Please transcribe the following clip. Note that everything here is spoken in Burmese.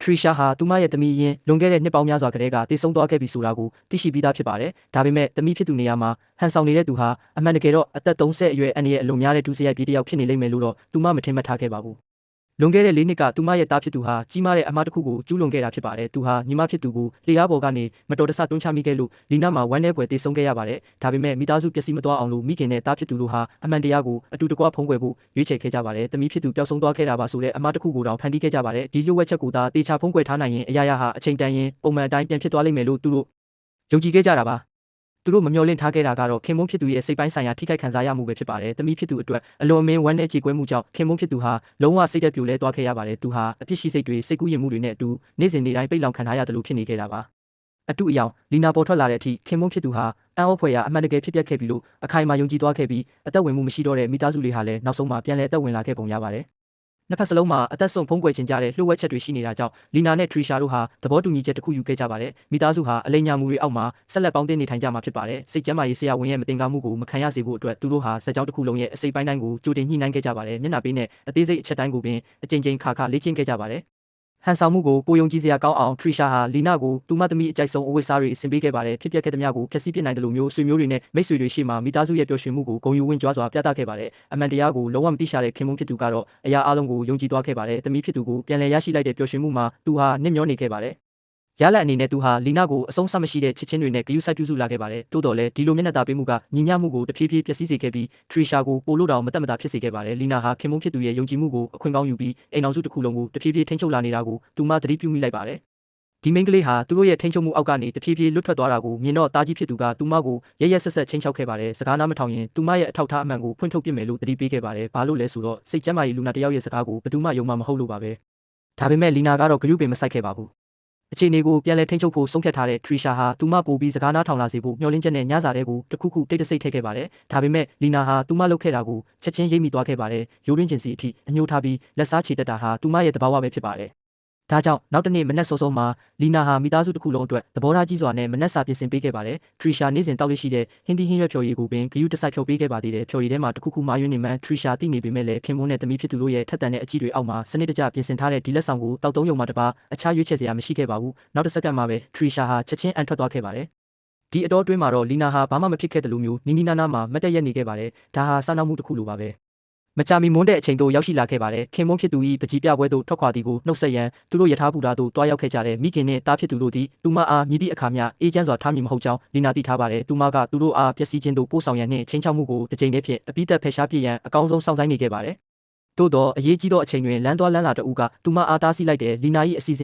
ထရီရှာဟာသူမရဲ့သမီးရင်းလွန်ခဲ့တဲ့နှစ်ပေါင်းများစွာကတည်းကတည်ဆုံသွားခဲ့ပြီဆိုတာကိုသိရှိပြီးသားဖြစ်ပါတယ်။ဒါပေမဲ့သမီးဖြစ်သူနေရာမှာဟန်ဆောင်နေတဲ့သူဟာအမှန်တကယ်တော့အသက်30အရွယ်အန်ရဲ့အလွန်များတဲ့ဒုစရိုက်ပြေးတစ်ယောက်ဖြစ်နေလိမ့်မယ်လို့တော့သူမမထင်မှတ်ထားခဲ့ပါဘူး။လွန်ခဲ့တဲ့4နှစ်ကသူမရဲ့သားဖြစ်သူဟာကြီးမားတဲ့အမှားတစ်ခုကိုကျူးလွန်ခဲ့တာဖြစ်ပါတယ်။သူဟာညီမဖြစ်သူကိုလေယားပေါ်ကနေမတော်တဆတွန်းချမိခဲ့လို့လီနာမှာဝမ်းနည်းပွဲတည်ဆုံခဲ့ရပါတယ်။ဒါပေမဲ့မိသားစုပျက်စီးမသွားအောင်လို့မိခင်နဲ့သားဖြစ်သူတို့ဟာအမှန်တရားကိုအတူတကွဖုံးကွယ်ဖို့ရွေးချယ်ခဲ့ကြပါတယ်။သမီးဖြစ်သူပျောက်ဆုံးသွားခဲ့တာပါဆိုတဲ့အမှားတစ်ခုကိုတောင်ဖန်တီးခဲ့ကြပါတယ်။ဒီလျှို့ဝှက်ချက်ကိုသာတေချာဖုံးကွယ်ထားနိုင်ရင်အရာရာဟာအချိန်တန်ရင်ပုံမှန်အတိုင်းပြန်ဖြစ်သွားလိမ့်မယ်လို့သူတို့ယုံကြည်ခဲ့ကြတာပါ။သူတို့မမျှော်လင့်ထားခဲ့တာကတော့ခင်မုန်းဖြစ်သူရဲ့စိတ်ပိုင်းဆိုင်ရာထိခိုက်ခံစားရမှုပဲဖြစ်ပါတယ်။သမီးဖြစ်သူအတွက်အလွန်အမင်းဝမ်းနည်းကြေကွဲမှုကြောင့်ခင်မုန်းဖြစ်သူဟာလုံးဝစိတ်သက်ပြိုလဲသွားခဲ့ရပါတယ်။သူဟာအပြစ်ရှိစိတ်တွေစိတ်ကူးယဉ်မှုတွေနဲ့အတူနေ့စဉ်နေ့တိုင်းပိတ်လောင်ခံထားရတယ်လို့ဖြစ်နေခဲ့တာပါ။အတူအယောင်လီနာပေါ်ထွက်လာတဲ့အထိခင်မုန်းဖြစ်သူဟာအံ့ဩဖွယ်ရာအမှန်တကယ်ဖြစ်ပျက်ခဲ့ပြီလို့အခိုင်အမာယုံကြည်သွားခဲ့ပြီးအသက်ဝင်မှုမရှိတော့တဲ့မိသားစုလေးဟာလည်းနောက်ဆုံးမှာပြန်လည်အသက်ဝင်လာခဲ့ပုံရပါတယ်။နှစ်ဖက်စလုံးမှာအသက်ဆုံးဖုံးကွယ်ခြင်းကြတဲ့လျှို့ဝှက်ချက်တွေရှိနေတာကြောင့်လီနာနဲ့ထရီရှာတို့ဟာသဘောတူညီချက်တစ်ခုယူခဲ့ကြပါတယ်။မိသားစုဟာအလိမ်ညာမှုတွေအောက်မှာဆက်လက်ပေါင်းတင်နေထိုင်ကြမှာဖြစ်ပါတယ်။စိတ်ကျန်းမာရေးဆရာဝန်ရဲ့မတင်ကားမှုကိုမခံရစေဖို့အတွက်သူတို့ဟာစက်ကြောင်းတစ်ခုလုံးရဲ့အစိပ်ပိုင်းတိုင်းကိုကြိုတင်ညှိနှိုင်းခဲ့ကြပါတယ်။မျက်နှာပေးနဲ့အသေးစိတ်အချက်တိုင်းကိုပင်အကြိမ်ကြိမ်ခါခါလေ့ကျင့်ခဲ့ကြပါတယ်။ဟန်ဆောင်မှုကိုကိုယုံကြည်စရာကောင်းအောင်ထရီရှာဟာလီနာကိုသူမသမီးအကြိုက်ဆုံးအဝတ်စားတွေအဆင်ပေးခဲ့ပါတယ်။ဖြစ်ပျက်ခဲ့သမျှကိုဖျက်ဆီးပစ်နိုင်တယ်လို့မျိုးဆွေမျိုးတွေနဲ့မိတ်ဆွေတွေရှေ့မှာမိသားစုရဲ့ပျော်ရွှင်မှုကိုဂုဏ်ယူဝင့်ကြွားစွာပြသခဲ့ပါတယ်။အမှန်တရားကိုလုံးဝမသိရှာတဲ့ခင်မုန်းဖြစ်သူကတော့အရာအလုံးကိုယုံကြည်သွားခဲ့ပါတယ်။သမီးဖြစ်သူကိုပြန်လည်ရရှိလိုက်တဲ့ပျော်ရွှင်မှုမှာသူဟာနစ်မျောနေခဲ့ပါတယ်။ရလဒ်အနေနဲ့သူဟာလီနာကိုအဆုံးစမရှိတဲ့ချစ်ချင်းတွေနဲ့ဂရုစိုက်ပြုစုလာခဲ့ပါတယ်။သို့တော်လည်းဒီလိုမျက်နှာသာပေးမှုကညီမျှမှုကိုတဖြည်းဖြည်းပျက်စီးစေခဲ့ပြီးထရီရှာကိုပိုလို့တောင်မတက်မတာဖြစ်စေခဲ့ပါတယ်။လီနာဟာခင်မုန်းဖြစ်သူရဲ့ယုံကြည်မှုကိုအခွင့်ကောင်းယူပြီးအိမ်အောင်စုတစ်ခုလုံးကိုတဖြည်းဖြည်းထိန်းချုပ်လာနေတာကိုသူမသတိပြုမိလိုက်ပါတယ်။ဒီမိန်းကလေးဟာသူတို့ရဲ့ထိန်းချုပ်မှုအောက်ကနေတဖြည်းဖြည်းလွတ်ထွက်သွားတာကိုမြင်တော့တာကြီးဖြစ်သူကသူမကိုရဲရဲဆက်ဆက်ချင်းချောက်ခဲ့ပါတယ်။စကားနားမထောင်ရင်သူမရဲ့အထောက်ထားအမှန်ကိုဖွင့်ထုတ်ပြမယ်လို့သတိပေးခဲ့ပါတယ်။ဘာလို့လဲဆိုတော့စိတ်ကျန်းမာရေးလူနာတစ်ယောက်ရဲ့စကားကိုဘယ်သူမှယုံမှာမဟုတ်လို့ပါပဲ။ဒါပေမဲ့လီနာကတော့ဂရုပင်မစိုက်ခဲ့ပါဘူး။အခြေအနေကိုပြန်လည်ထိန်းချုပ်ဖို့ဆုံးဖြတ်ထားတဲ့ထရီရှာဟာသူမပို့ပြီးစကားနားထောင်လာစေဖို့မျှော်လင့်ချက်နဲ့ညစာတဲကိုတစ်ခုခုတိတ်တဆိတ်ထည့်ခဲ့ပါတယ်။ဒါပေမဲ့လီနာဟာသူမလုပ်ခဲ့တာကိုချက်ချင်းရိပ်မိသွားခဲ့ပါတယ်။ရိုးရင်းကျင်စီအထိအညှိုးထားပြီးလက်စားချေတက်တာဟာသူမရဲ့သဘာဝပဲဖြစ်ပါတယ်။ဒါကြောင့်နောက်တနေ့မနက်စောစောမှာလီနာဟာမိသားစုတစ်ခုလုံးအတွက်သဘောထားကြီးစွာနဲ့မနက်စာပြင်ဆင်ပေးခဲ့ပါတယ်။ထရီရှာနေ့စဉ်တောက်ရရှိတဲ့ဟင်းသီးဟင်းရွက်ဖြော်ရည်ကိုပင်ဂရုတစိုက်ဖြော်ပေးခဲ့ပါသေးတယ်။ဖြော်ရည်ထဲမှာတစ်ခုခုမှားယွင်းနေမှထရီရှာသိနေပေမဲ့လည်းခင်မုန်းနဲ့သမီးဖြစ်သူတို့ရဲ့ထက်သန်တဲ့အကြည့်တွေအောက်မှာစနစ်တကျပြင်ဆင်ထားတဲ့ဒီလက်ဆောင်ကိုတောက်သုံးရုံမှတပါအခြားရွေးချယ်စရာမရှိခဲ့ပါဘူး။နောက်တစ်စက္ကန့်မှာပဲထရီရှာဟာချက်ချင်းအံထွက်သွားခဲ့ပါတယ်။ဒီအတော်အတွင်းမှာတော့လီနာဟာဘာမှမဖြစ်ခဲ့တယ်လို့မျိုးနီနီနာနာမှာမတ်တက်ရက်နေခဲ့ပါတယ်။ဒါဟာစာနာမှုတစ်ခုလိုပါပဲ။မကြာမီမွန်းတဲ့အချိန်သို့ရောက်ရှိလာခဲ့ပါတယ်။ခင်မုန်းဖြစ်သူ၏ပကြီးပြပွဲသို့ထွက်ခွာသည်ကိုနှုတ်ဆက်ရန်သူတို့ယထာဘူတာသို့တွားရောက်ခဲ့ကြတဲ့မိခင်နှင့်သားဖြစ်သူတို့သည်သူမအားမြည်သည့်အခါမျှအေးချမ်းစွာထားမည်မဟုတ်ကြောင်းလီနာသိထားပါတယ်။သူမကသူတို့အားပျက်စီးခြင်းသို့ပို့ဆောင်ရန်နှင့်ချင်းချောက်မှုကိုတစ်ကြိမ်တည်းဖြင့်အပိသက်ဖယ်ရှားပြရန်အကောင်းဆုံးစောင့်ဆိုင်းနေခဲ့ပါတယ်။သို့သောအရေးကြီးသောအချိန်တွင်လမ်းသွားလမ်းလာတဦးကသူမအားတားဆီးလိုက်တဲ့လီနာ၏အစီအစဉ်